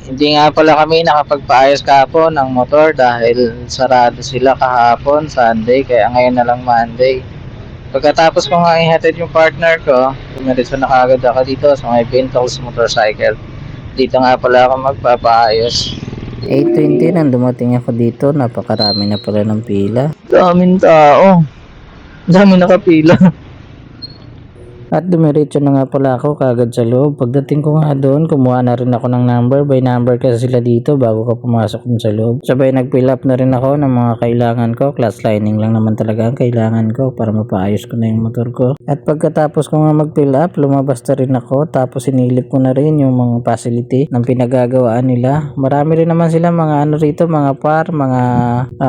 Hindi nga pala kami nakapagpaayos kahapon ng motor dahil sarado sila kahapon Sunday, kaya ngayon na lang Monday. Pagkatapos ko nga ihatid yung partner ko, dumiretso na kagad ako dito sa may Bentals Motorcycle. Dito nga pala ako magpapaayos. 8:20 nang dumating ako dito, napakarami na pala ng pila. Daming tao. Dami nakapila. At dumiretso na nga pala ako kagad sa loob. Pagdating ko nga doon, kumuha na rin ako ng number. By number kasi sila dito bago ka pumasok dun sa loob. Sabay nag-fill up na rin ako ng mga kailangan ko. Class lining lang naman talaga ang kailangan ko para mapaayos ko na yung motor ko. At pagkatapos ko nga mag-fill up, lumabas na rin ako. Tapos sinilip ko na rin yung mga facility ng pinagagawaan nila. Marami rin naman sila mga ano rito, mga mga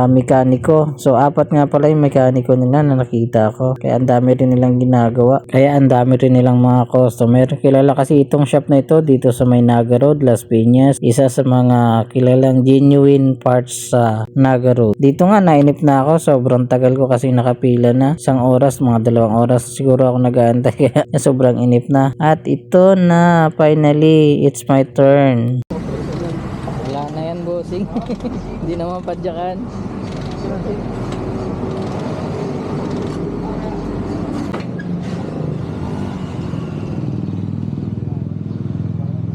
mekaniko. So 4 nga pala yung mekaniko nila na nakita ko. Kaya ang dami rin nilang ginagawa. Kaya ang dami rin nilang mga customer. Kilala kasi itong shop na ito dito sa may Naga Road, Las Piñas. Isa sa mga kilalang genuine parts sa Naga Road. Dito nga nainip na ako. Sobrang tagal ko kasi nakapila na. 1 oras, mga 2 oras siguro ako nag-aantay. Kaya sobrang inip na. At ito na, finally, it's my turn. Wala na yan, bossing. Hindi naman padyakan.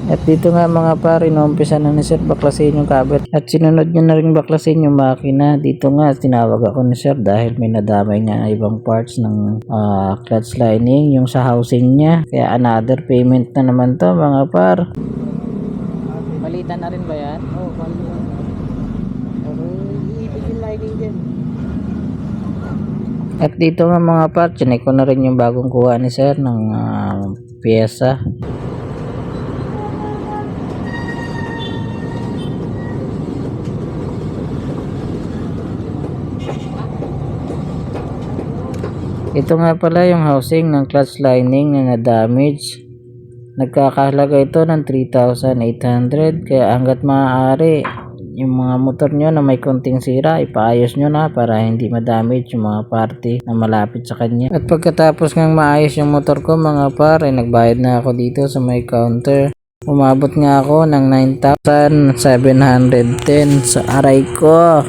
At dito nga mga pare, inumpisa na ni sir baklasin yung cover. At sinunod niya na rin baklasin yung makina. Dito nga tinawag ako ni sir dahil may nadamay nga ibang parts ng clutch lining yung sa housing niya. Kaya another payment na naman to mga par. Palitan na rin ba yan? Oo, palitan. Iipit yung lining dyan. At dito nga mga par, chinek ko na rin yung bagong kuha ni sir ng pyesa. Ito nga pala yung housing ng clutch lining na na-damage. Nagkakahalaga ito ng 3,800. Kaya hanggat maaari, yung mga motor nyo na may konting sira, ipaayos nyo na para hindi ma-damage yung mga parte na malapit sa kanya. At pagkatapos ng maayos yung motor ko mga par, ay nagbayad na ako dito sa may counter. Umabot nga ako ng 9,710 sa aray ko.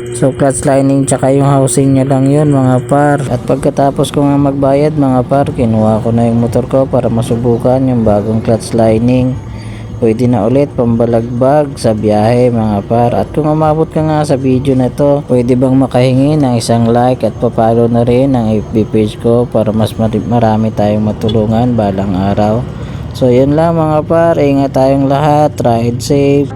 So clutch lining tsaka yung housing niya lang yun mga par. At pagkatapos ko nga magbayad mga par, kinuha ko na yung motor ko para masubukan yung bagong clutch lining. Pwede na ulit pambalagbag sa biyahe mga par. At kung umabot ka nga sa video na to, pwede bang makahingi ng isang like at papalo na rin ang FB page ko para mas marami tayong matulungan balang araw. So yun lang mga par, ingat tayong lahat, ride safe.